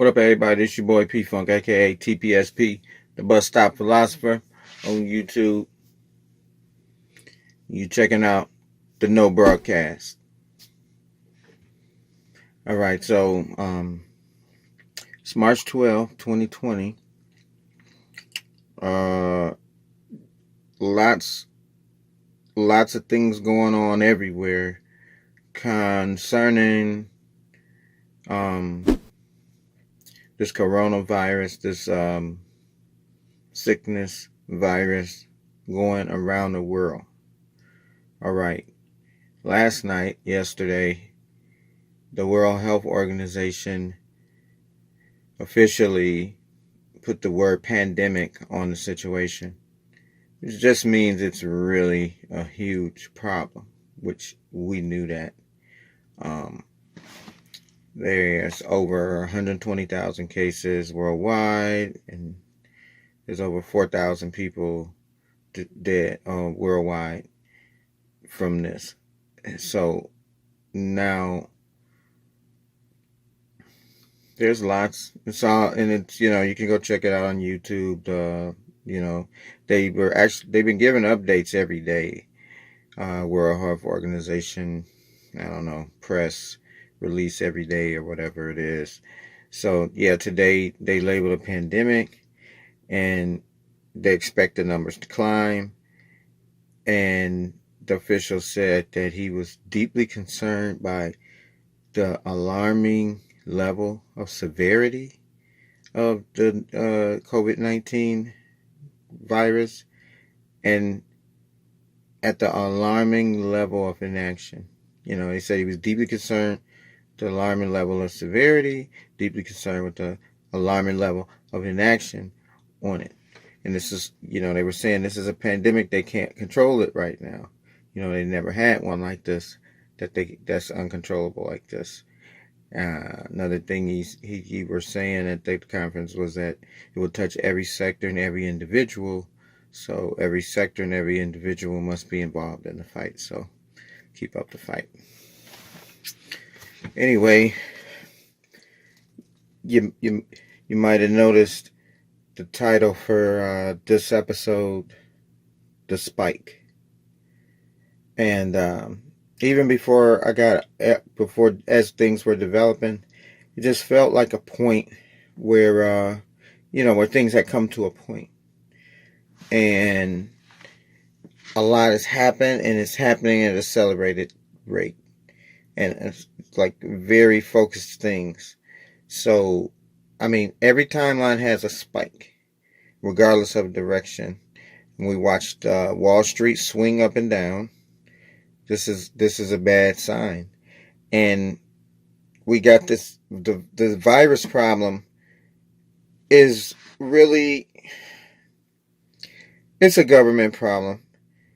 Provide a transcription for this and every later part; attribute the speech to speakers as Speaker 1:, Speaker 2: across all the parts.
Speaker 1: What up, everybody? It's your boy P Funk, aka TBSP, the Bus Stop Philosopher, on YouTube. You checking out the No Broadcast. All right, so it's March 2020. Lots of things going on everywhere concerning this coronavirus, this sickness virus going around the world. All right. Yesterday, the World Health Organization officially put the word pandemic on the situation. It just means it's really a huge problem, which we knew that. There's over 120,000 cases worldwide, and there's over 4,000 people dead worldwide from this. So now there's lots. It's all, and it's, you can go check it out on YouTube. They've been giving updates every day. World Health Organization, I don't know, press release every day or whatever it is. So yeah, today they labeled a pandemic, and they expect the numbers to climb. And the official said that he was deeply concerned by the alarming level of severity of the COVID-19 virus, and at the alarming level of inaction. He said he was deeply concerned with the alarming level of severity, deeply concerned with the alarming level of inaction on it. And this is, they were saying this is a pandemic. They can't control it right now. They never had one like this, that's uncontrollable like this. Another thing he was saying at the conference was that it will touch every sector and every individual. So every sector and every individual must be involved in the fight. So keep up the fight. Anyway, you might have noticed the title for this episode, The Spike. And even before as things were developing, it just felt like a point where, where things had come to a point. And a lot has happened, and it's happening at an accelerated rate. And it's like very focused things. So, every timeline has a spike, regardless of direction. And we watched Wall Street swing up and down. This is a bad sign. And we got the virus problem is really, it's a government problem.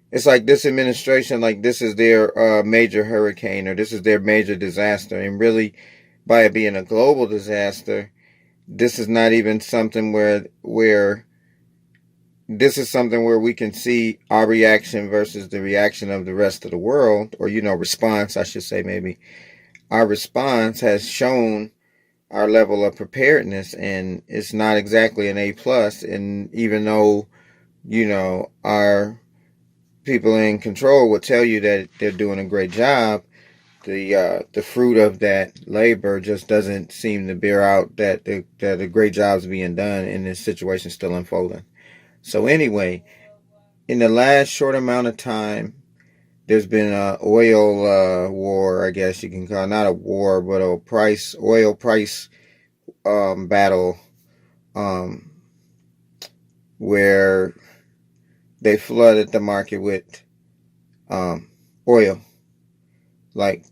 Speaker 1: It's like this administration, like this is their major hurricane, or this is their major disaster. And really, by it being a global disaster, this is not even something where this is something where we can see our reaction versus the reaction of the rest of the world, or, response, I should say, maybe. Our response has shown our level of preparedness, and it's not exactly an A+. And even though, our people in control will tell you that they're doing a great job, the fruit of that labor just doesn't seem to bear out that the great job's being done, and this situation still unfolding. So anyway, in the last short amount of time, there's been an oil war, I guess you can call it. Not a war, but a oil price battle, where they flooded the market with oil. Like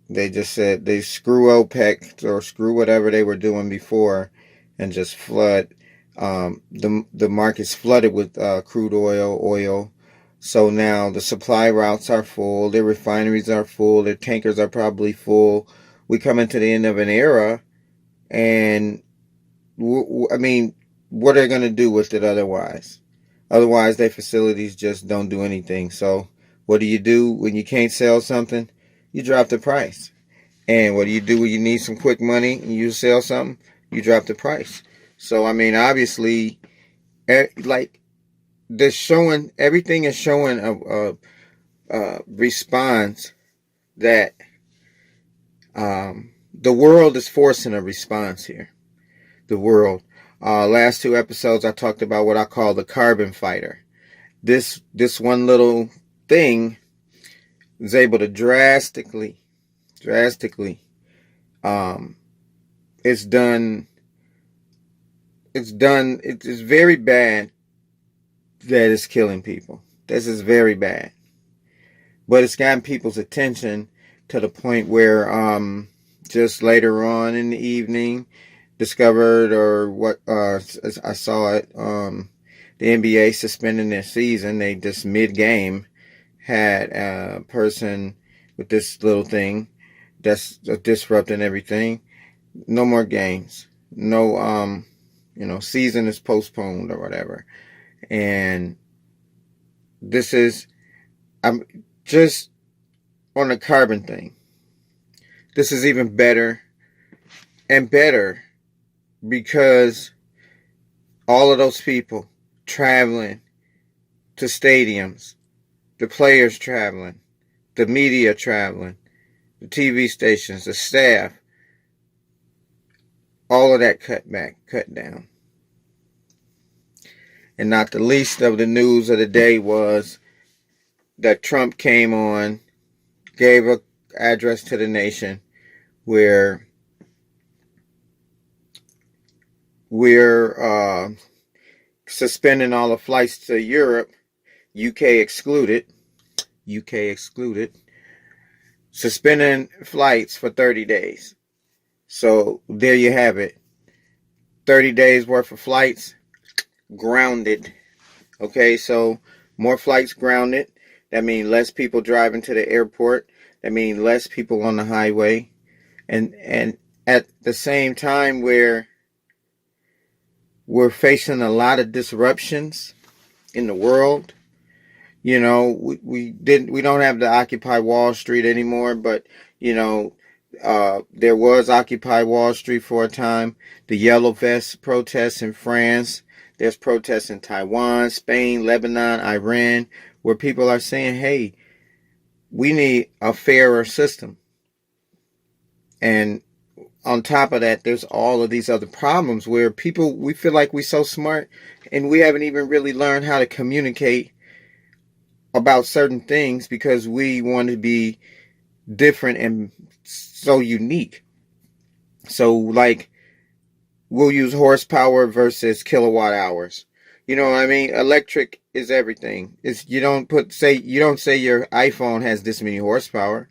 Speaker 1: they just said, they screw OPEC or screw whatever they were doing before, and just flood. The market's flooded with crude oil. So now the supply routes are full, their refineries are full, their tankers are probably full. We come into the end of an era, and what are they going to do with it otherwise? Otherwise, their facilities just don't do anything. So what do you do when you can't sell something? You drop the price. And what do you do when you need some quick money and you sell something? you drop the price. So I mean, obviously, like they're showing, everything is showing a response that the world is forcing a response here. The world. Last two episodes, I talked about what I call the carbon fighter. This one little thing is able to drastically, um, it's done. It's very bad that it's killing people. This is very bad, but it's gotten people's attention to the point where, just later on in the evening, discovered, or what, I saw it, the NBA suspending their season. They just mid-game had a person with this little thing that's disrupting everything. No more games. No, season is postponed or whatever. And this is, I'm just on the carbon thing. This is even better and better because all of those people traveling to stadiums, the players traveling, the media traveling, the TV stations, the staff, all of that cut down. And not the least of the news of the day was that Trump came on, gave an address to the nation where we're suspending all the flights to Europe, UK excluded, suspending flights for 30 days. So there you have it. 30 days worth of flights grounded. Okay, so more flights grounded. That means less people driving to the airport. That means less people on the highway. And at the same time, we're facing a lot of disruptions in the world. You know, we don't have the Occupy Wall Street anymore, but there was Occupy Wall Street for a time. The Yellow Vest protests in France. There's protests in Taiwan, Spain, Lebanon, Iran, where people are saying, hey, we need a fairer system. And on top of that, there's all of these other problems where we feel like we're so smart and we haven't even really learned how to communicate about certain things because we want to be different and so unique. So, like, we'll use horsepower versus kilowatt hours. You know what I mean? Electric is everything. You don't say your iPhone has this many horsepower.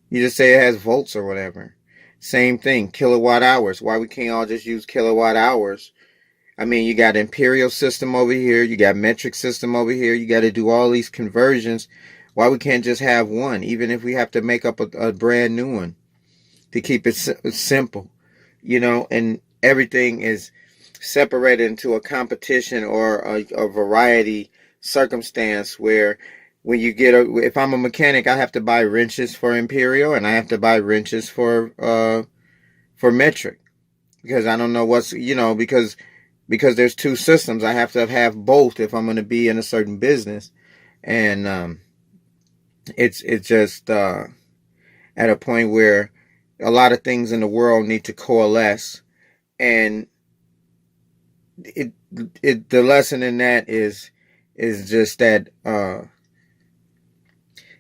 Speaker 1: You just say it has volts or whatever. Same thing, kilowatt hours. Why we can't all just use kilowatt hours? I mean, you got imperial system over here, you got metric system over here, you got to do all these conversions. Why we can't just have one, even if we have to make up a brand new one to keep it simple, and everything is separated into a competition or a variety circumstance where when you if I'm a mechanic, I have to buy wrenches for imperial and I have to buy wrenches for metric because I don't know because there's two systems. I have to have both if I'm going to be in a certain business. And it's just at a point where a lot of things in the world need to coalesce. And the lesson in that is just that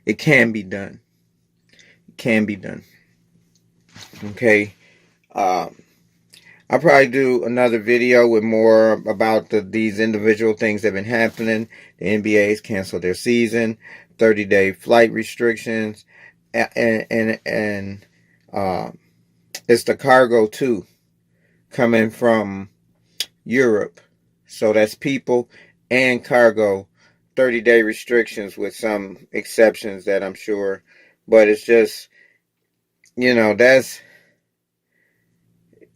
Speaker 1: it can be done. It can be done. Okay. I'll probably do another video with more about these individual things that have been happening. The NBA's canceled their season, 30-day flight restrictions, and it's the cargo too coming from Europe. So that's people and cargo, 30-day restrictions with some exceptions that I'm sure. But it's just,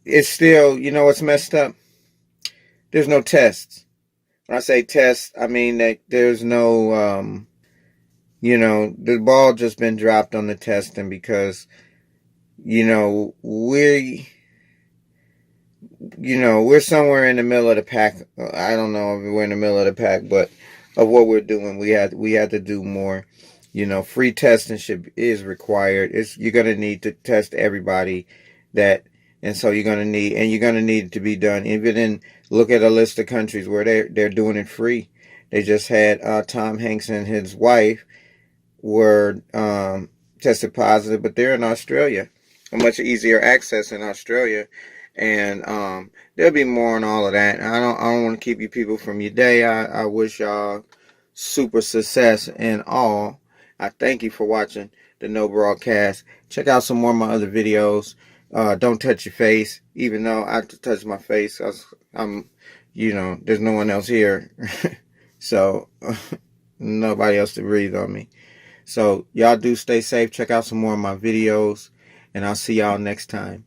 Speaker 1: it's still, what's messed up? There's no tests. When I say tests, I mean that there's no, the ball just been dropped on the testing because, we we're somewhere in the middle of the pack. I don't know if we're in the middle of the pack, but of what we're doing, we had to do more. Free testing is required. You're gonna need to test everybody that, and so you're gonna need it to be done. Even in look at a list of countries where they're doing it free. They just had Tom Hanks and his wife were tested positive, but they're in Australia. A much easier access in Australia, and there'll be more on all of that. I don't want to keep you people from your day. I wish y'all super success and all. I thank you for watching the No Broadcast. Check out some more of my other videos. Don't touch your face, even though I have to touch my face. I'm, there's no one else here, so nobody else to breathe on me. So y'all do stay safe. Check out some more of my videos, and I'll see y'all next time.